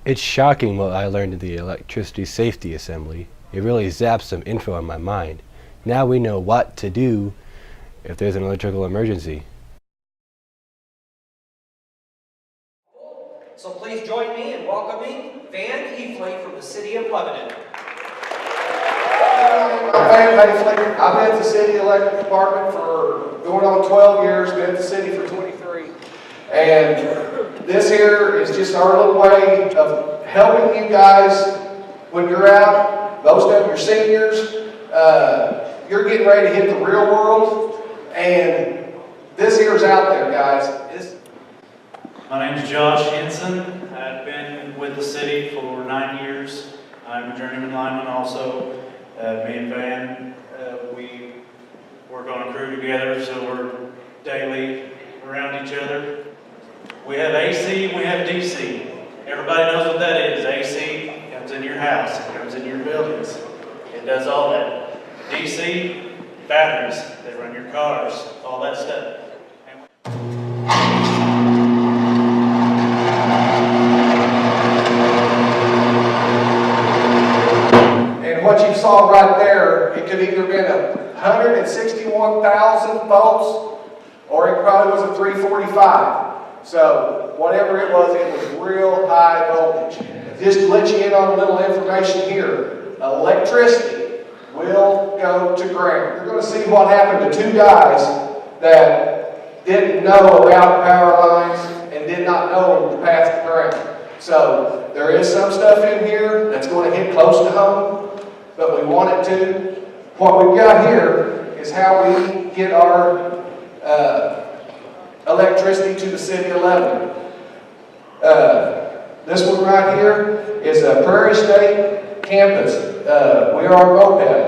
It's shocking what I learned in the electricity safety assembly. It really zapped some info in my mind. Now we know what to do if there's an electrical emergency. So please join me in welcoming Van Hive from the city of Lebanon. I'm Van Hive. I've been at the city electric department for going on 12 years, been at the city for 23. And this here is just our little way of helping you guys when you're out. Most of them are seniors. You're getting ready to hit the real world. And this here is out there, guys. My name is Josh Henson. I've been with the city for 9 years. I'm a journeyman lineman also. Me and Van, we work on a crew together, so we're daily around each other. We have AC and we have DC. Everybody knows what that is. AC comes in your house, it comes in your buildings. It does all that. DC, batteries, they run your cars, all that stuff. What you saw right there, it could either been 161,000 volts, or it probably was a 345. So whatever it was real high voltage. Just to let you in on a little information here, electricity will go to ground. You're going to see what happened to two guys that didn't know about power lines and did not know the path to ground. So there is some stuff in here that's going to hit close to home, but we want it to. What we've got here is how we get our electricity to the city of Lebanon. This one right here is a Prairie State campus. We are a moped.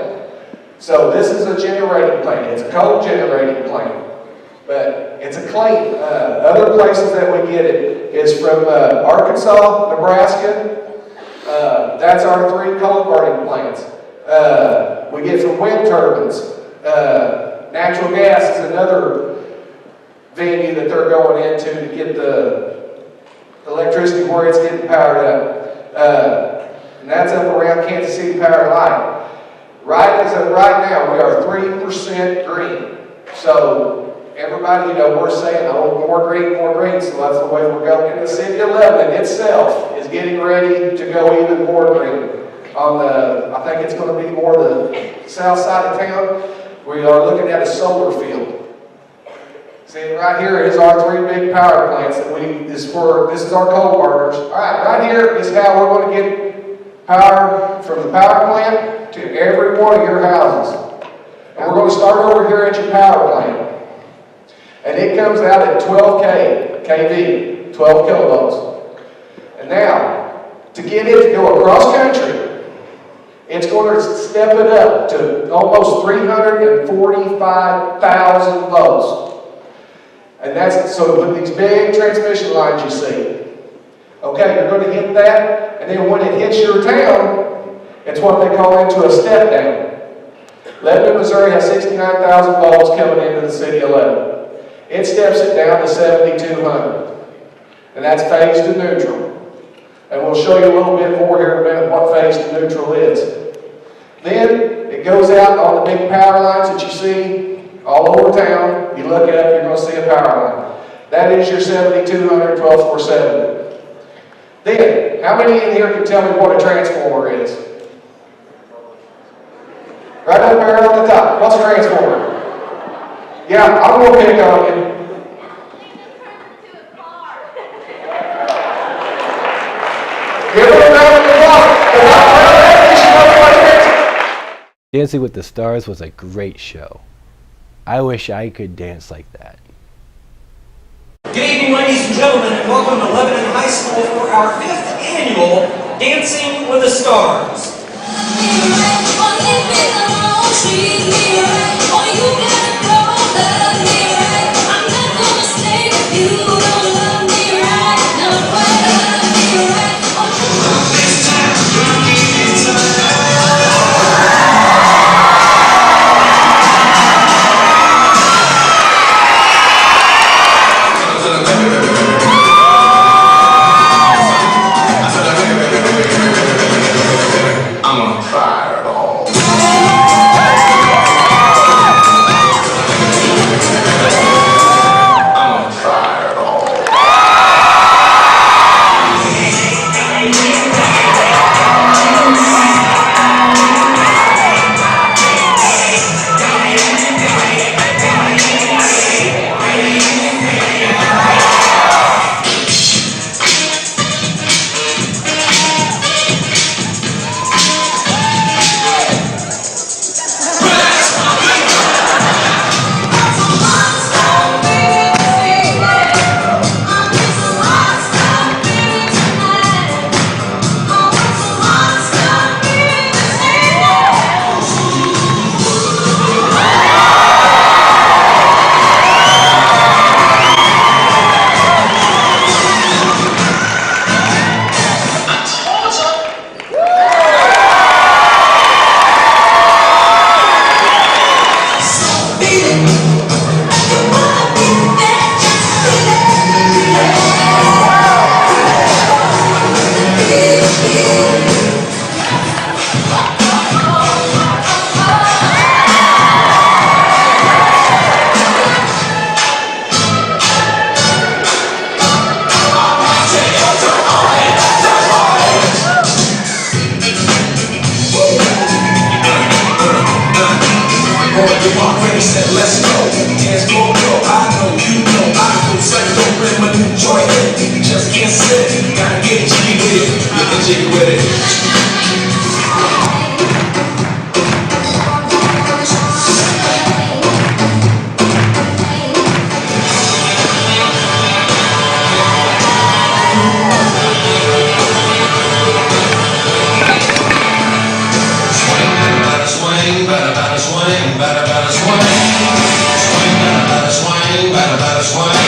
So this is a generating plant. It's a coal generating plant, but it's a clean. Other places that we get it is from Arkansas, Nebraska. That's our 3 coal burning plants. We get from wind turbines. Natural gas is another venue that they're going into to get the electricity where it's getting powered up. And that's up around Kansas City Power Line. Right as of right now, we are 3% green. So everybody, we're saying, oh, more green, so that's the way we're going. And the city of Lebanon itself is getting ready to go even more green. I think it's going to be more the south side of town. We are looking at a solar field. See, right here is our 3 big power plants that this is our coal burners. All right here is how we're going to get power from the power plant to every one of your houses. And we're going to start over here at your power plant. And it comes out at 12 kV, 12 kilovolts. And now, to get it to go across country, it's going to step it up to almost 345,000 volts. And that's so with these big transmission lines you see. Okay, you're going to hit that, and then when it hits your town, it's what they call into a step down. Lebanon, Missouri has 69,000 volts coming into the city of Lebanon. It steps it down to 7,200. And that's phase to neutral. And we'll show you a little bit more here in a minute what phase to neutral is. Then it goes out on the big power lines that you see all over town. You look up, you're going to see a power line. That is your 7,200, 12,470. Then, how many in here can tell me what a transformer is? Right up there on the top. What's a transformer? Yeah, I'm going to pick on you. Give it a round of applause. Dancing with the Stars was a great show. I wish I could dance like that. Good evening, ladies and gentlemen, and welcome to Lebanon High School for our 5th annual Dancing with the Stars. I said, Gotta get jiggy with it, get jiggy with it. Swing, better swing, better swing. Swing, better swing, better swing.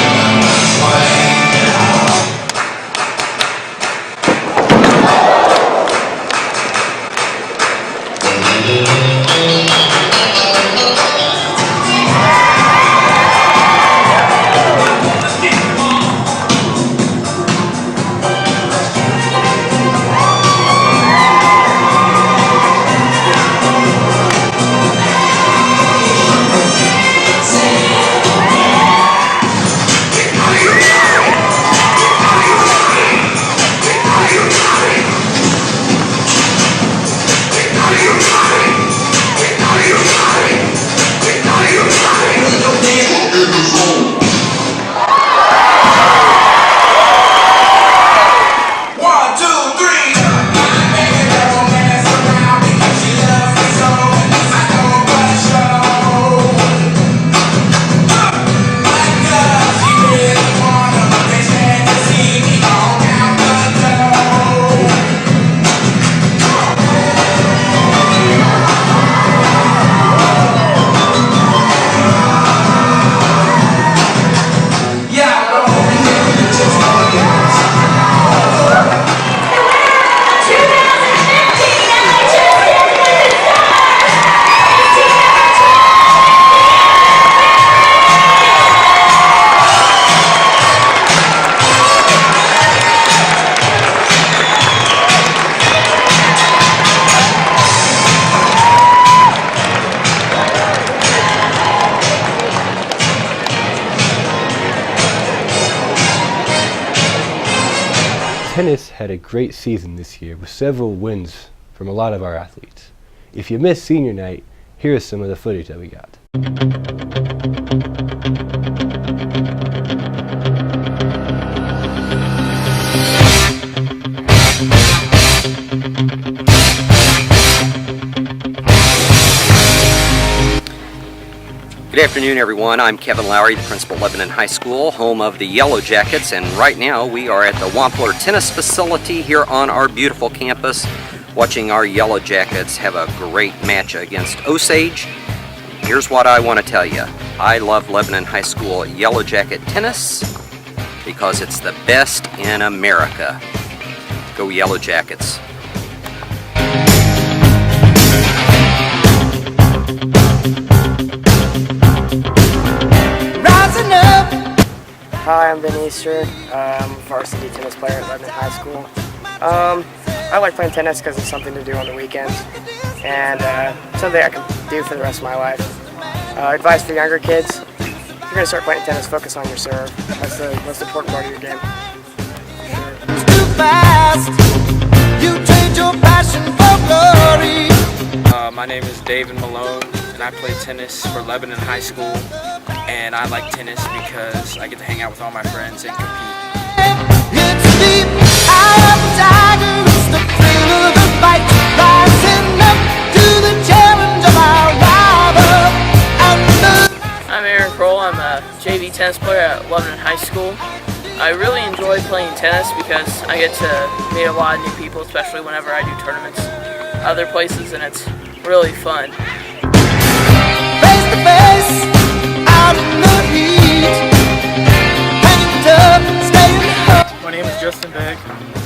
Tennis had a great season this year with several wins from a lot of our athletes. If you missed senior night, here is some of the footage that we got. Good afternoon, everyone. I'm Kevin Lowry, the principal of Lebanon High School, home of the Yellow Jackets, and right now we are at the Wampler Tennis Facility here on our beautiful campus, watching our Yellow Jackets have a great match against Osage. Here's what I want to tell you. I love Lebanon High School Yellow Jacket tennis because it's the best in America. Go Yellow Jackets. Hi, I'm Ben Easter. I'm a varsity tennis player at Lebanon High School. I like playing tennis because it's something to do on the weekends and something I can do for the rest of my life. Advice for younger kids: if you're going to start playing tennis, focus on your serve. That's the most important part of your game. It's too fast. You trade your passion for glory. My name is David Malone, and I play tennis for Lebanon High School. And I like tennis because I get to hang out with all my friends and compete. It's deep, eye of the tiger, it's the thrill of the fight, rising up to the challenge of our rival. I'm Aaron Kroll. I'm a JV tennis player at Lebanon High School. I really enjoy playing tennis because I get to meet a lot of new people, especially whenever I do tournaments other places, and it's really fun. Face to face. My name is Justin Beck.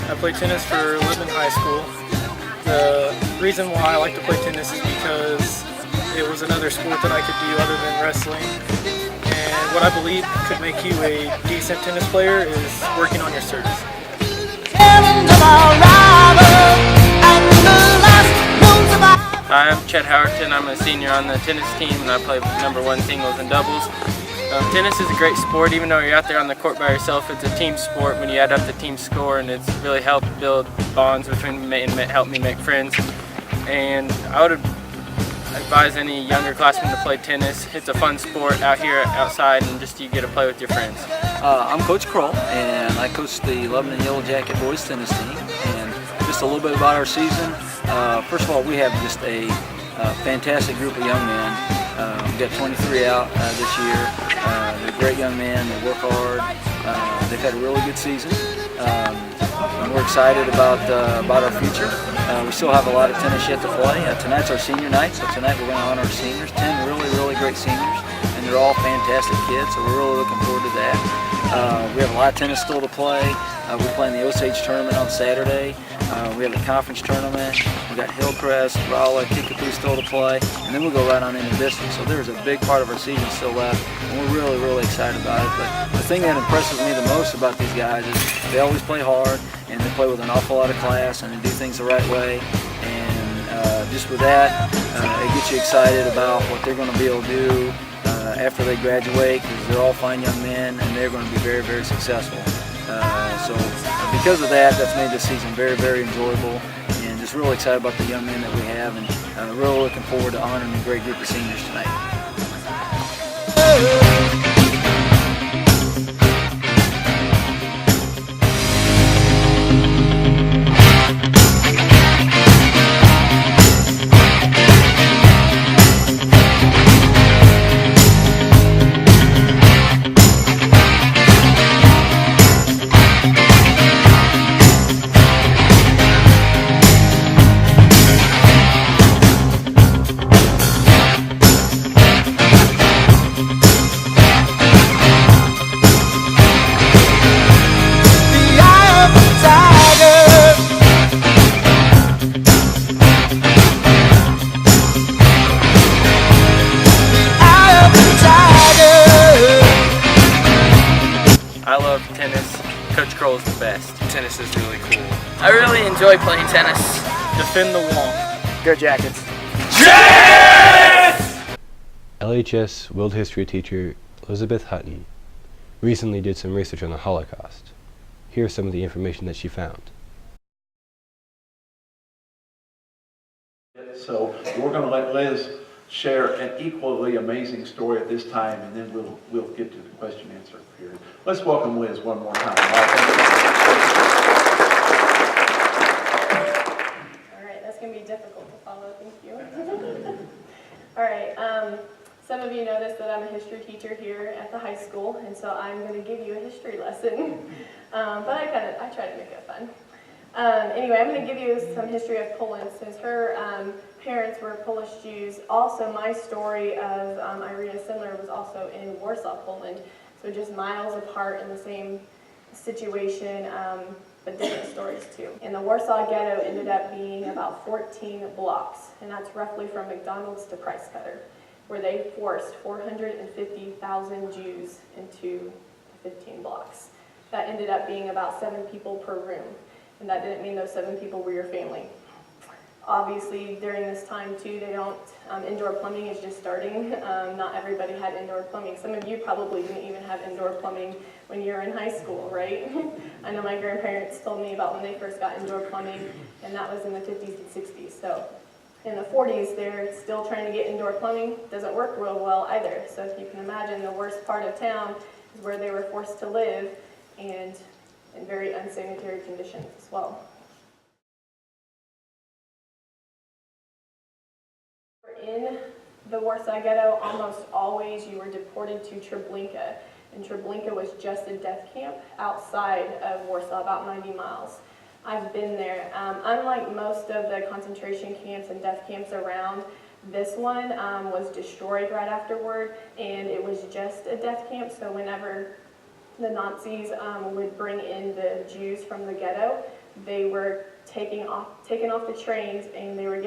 I play tennis for Lebanon High School. The reason why I like to play tennis is because it was another sport that I could do other than wrestling. And what I believe could make you a decent tennis player is working on your serve. I'm Chet Howerton. I'm a senior on the tennis team, and I play #1 singles and doubles. Tennis is a great sport. Even though you're out there on the court by yourself, it's a team sport when you add up the team score, and it's really helped build bonds between me and help me make friends. And I would advise any younger classmen to play tennis. It's a fun sport out here outside, and just you get to play with your friends. I'm Coach Kroll, and I coach the Lebanon Yellow Jacket boys tennis team. And just a little bit about our season. First of all, we have just a fantastic group of young men. We've got 23 out this year. They're great young men. They work hard. They've had a really good season. And we're excited about our future. We still have a lot of tennis yet to play. Tonight's our senior night, so tonight we're going to honor our seniors. 10 really great seniors, and they're all fantastic kids, so we're really looking forward to that. We have a lot of tennis still to play. We're playing the Osage tournament on Saturday. We have the conference tournament. We've got Hillcrest, Rolla, Kickapoo still to play, and then we'll go right on into district. So there's a big part of our season still left, and we're really excited about it. But the thing that impresses me the most about these guys is they always play hard, and they play with an awful lot of class, and they do things the right way. And just with that, it gets you excited about what they're going to be able to do after they graduate, because they're all fine young men, and they're going to be very successful. So because of that, that's made this season very enjoyable, and just really excited about the young men that we have, and really looking forward to honoring a great group of seniors tonight. I love tennis. Coach Kroll is the best. Tennis is really cool. I really enjoy playing tennis. Defend the wall. Go Jackets. LHS World History teacher Elizabeth Hutton recently did some research on the Holocaust. Here's some of the information that she found. So we're going to let Liz share an equally amazing story at this time, and then we'll get to the question answer period. Let's welcome Liz one more time. All right, that's going to be difficult to follow. Thank you. All right. Some of you noticed that I'm a history teacher here at the high school, and so I'm going to give you a history lesson. But I try to make it fun. Anyway, I'm going to give you some history of Poland, since her parents were Polish Jews. Also, my story of Irina Sindler was also in Warsaw, Poland, so just miles apart in the same situation, but different stories too. And the Warsaw Ghetto ended up being about 14 blocks, and that's roughly from McDonald's to Price Cutter, where they forced 450,000 Jews into 15 blocks. That ended up being about 7 people per room. And that didn't mean those 7 people were your family. Obviously, during this time too, they don't, indoor plumbing is just starting. Not everybody had indoor plumbing. Some of you probably didn't even have indoor plumbing when you were in high school, right? I know my grandparents told me about when they first got indoor plumbing, and that was in the 50s and 60s. So in the 40s, they're still trying to get indoor plumbing. Doesn't work real well either. So if you can imagine, the worst part of town is where they were forced to live, and in very unsanitary conditions as well. In the Warsaw Ghetto, almost always you were deported to Treblinka, and Treblinka was just a death camp outside of Warsaw, about 90 miles. I've been there. Unlike most of the concentration camps and death camps around, this one was destroyed right afterward, and it was just a death camp, so whenever the Nazis would bring in the Jews from the ghetto, they were taken off the trains, and they were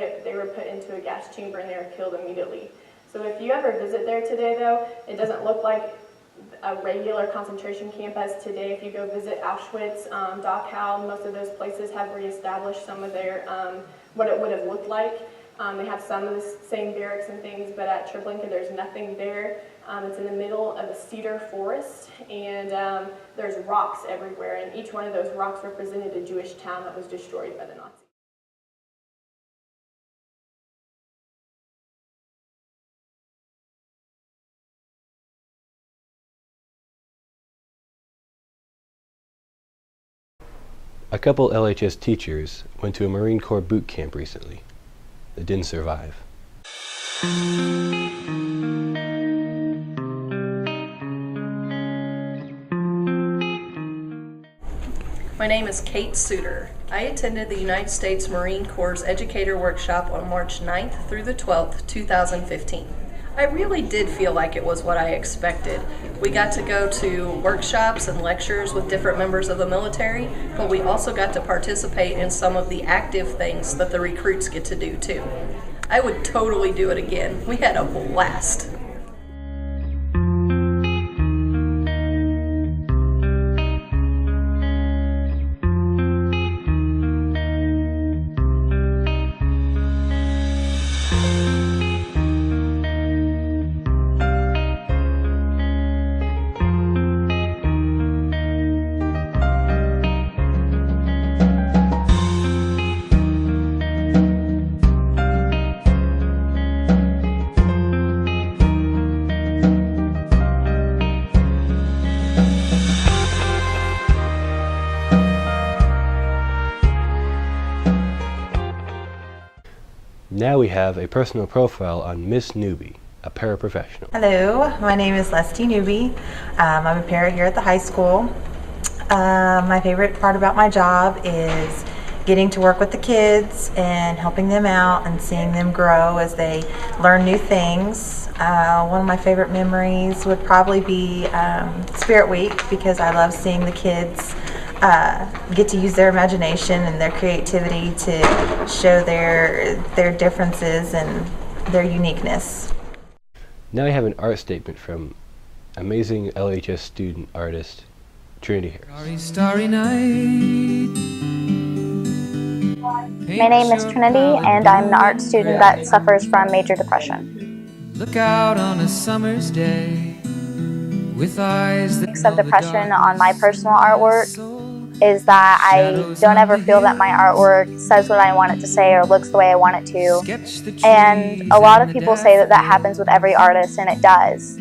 put into a gas chamber, and they were killed immediately. So if you ever visit there today, though, it doesn't look like a regular concentration camp as today. If you go visit Auschwitz, Dachau, most of those places have reestablished some of their what it would have looked like. They have some of the same barracks and things, but at Treblinka there's nothing there. It's in the middle of a cedar forest, and there's rocks everywhere, and each one of those rocks represented a Jewish town that was destroyed by the Nazis. A couple LHS teachers went to a Marine Corps boot camp recently. They didn't survive. My name is Kate Suter. I attended the United States Marine Corps Educator Workshop on March 9th through the 12th, 2015. I really did feel like it was what I expected. We got to go to workshops and lectures with different members of the military, but we also got to participate in some of the active things that the recruits get to do too. I would totally do it again. We had a blast. Now we have a personal profile on Miss Newby, a paraprofessional. Hello, my name is Leslie Newby. I'm a para here at the high school. My favorite part about my job is getting to work with the kids and helping them out and seeing them grow as they learn new things. One of my favorite memories would probably be Spirit Week, because I love seeing the kids get to use their imagination and their creativity to show their differences and their uniqueness. Now I have an art statement from amazing LHS student artist Trinity Harris. Starry night. My name is Trinity, and I'm an art student that suffers from major depression. Look out on a summer's day with eyes that Of depression on my personal artwork is that I don't ever feel that my artwork says what I want it to say or looks the way I want it to. And a lot of people say that that happens with every artist, and it does.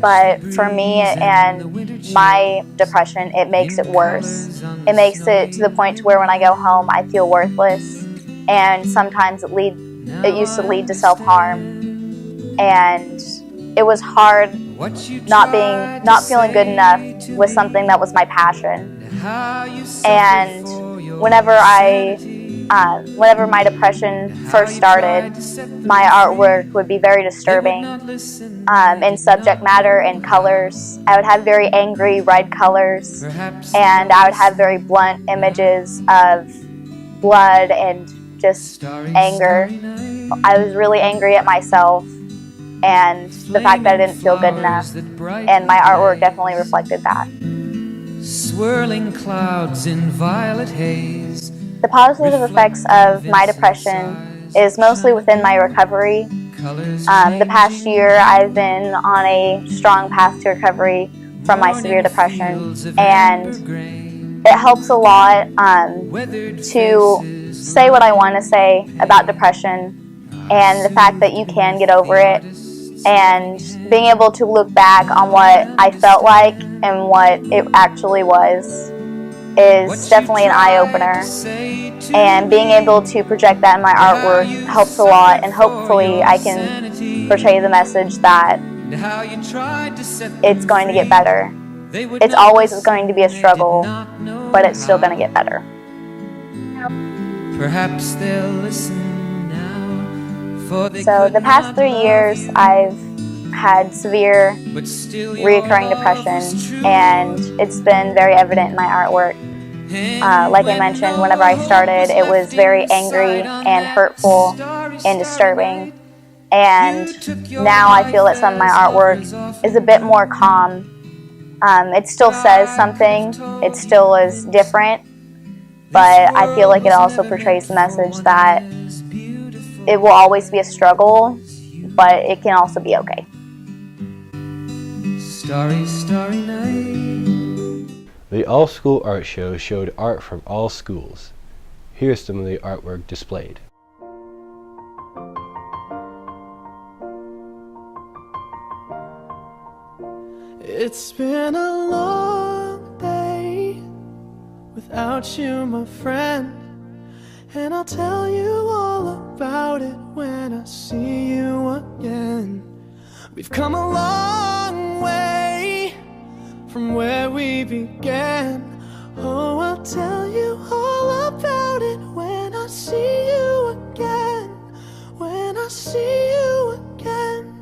But for me and my depression, it makes it worse. It makes it to the point to where when I go home, I feel worthless. And sometimes it used to lead to self-harm. And it was hard not feeling good enough with something that was my passion. And whenever my depression first started, my artwork would be very disturbing in subject matter and colors. I would have very angry red colors, and I would have very blunt images of blood and just anger. I was really angry at myself and the fact that I didn't feel good enough, and my artwork definitely reflected that. Swirling clouds in violet haze. The positive effects of my depression is mostly within my recovery. The past year, I've been on a strong path to recovery from my severe depression, and it helps a lot to say what I want to say about depression and the fact that you can get over it, and being able to look back on what I felt like and what it actually was is definitely an eye-opener. And being able to project that in my artwork helps a lot, and hopefully I can portray the message that it's going to get better. It's always going to be a struggle, but it's still going to get better. Perhaps they'll listen now, for they So the past 3 years, I've had severe reoccurring depression, and it's been very evident in my artwork. Like I mentioned, whenever I started, it was very angry and hurtful and disturbing. And now I feel that some of my artwork is a bit more calm. It still says something, it still is different, but I feel like it also portrays the message that it will always be a struggle, but it can also be okay. Starry, starry night. The all-school art show showed art from all schools. Here's some of the artwork displayed. It's been a long day without you, my friend. And I'll tell you all about it when I see you again. We've come a long way from where we began. Oh, I'll tell you all about it when I see you again. When I see you again.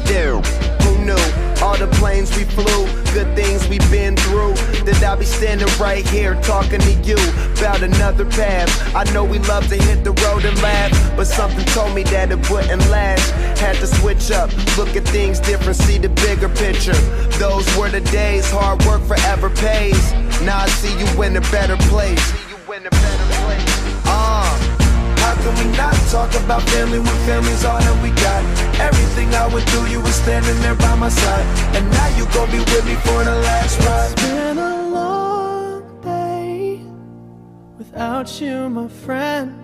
Damn, who knew? All the planes we flew, good things we've been through. That I'll be standing right here talking to you about another path. I know we love to hit the road and laugh, but something told me that it wouldn't last. Had to switch up, look at things different, see the bigger picture. Those were the days, hard work forever pays. Now I see you in a better place. How can we not talk about family when family's all that we got? Everything I went through, you were standing there by my side. And now you gon' be with me for the last ride. It's been a long day without you, my friend.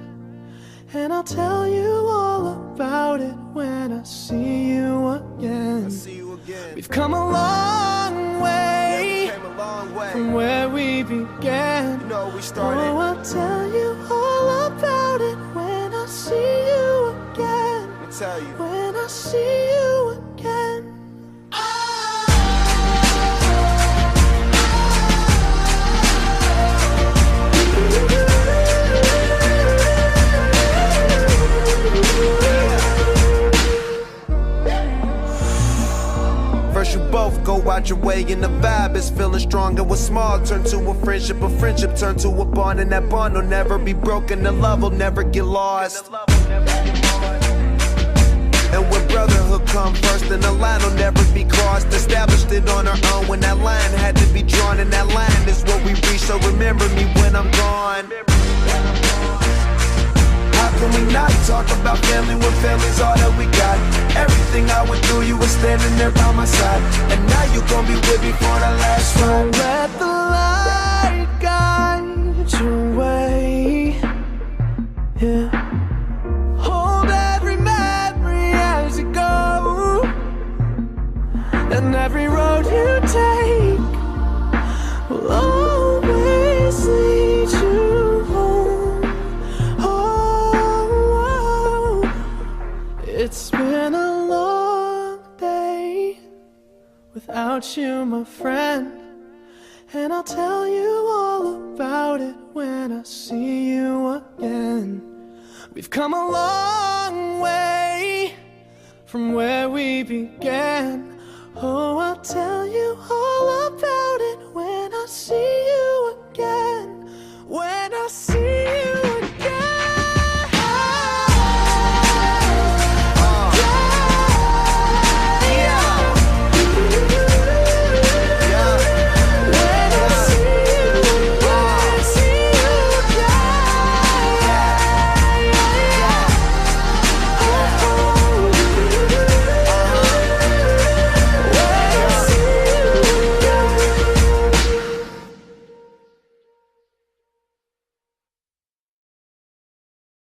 And I'll tell you all about it when I see you again. We've come a long way, from where we began. Oh, I'll tell you all about it when I see you again. When I see you again. First you both go out your way and the vibe is feeling strong. And what's small turn to a friendship turn to a bond. And that bond will never be broken, the love will never get lost. And when brotherhood come first, then the line will never be crossed. Established it on our own when that line had to be drawn. And that line is what we reach, so remember me when I'm gone. How can we not talk about family when family's all that we got? Everything I went through, you were standing there by my side. And now you gon' be with me for the last ride. Let the light guide your way. Yeah. Hold every memory as you go. And every road you take will always lead you home. It's been a long day without you, my friend. And I'll tell you all about it when I see you again. We've come a long way from where we began. Oh, I'll tell you all about it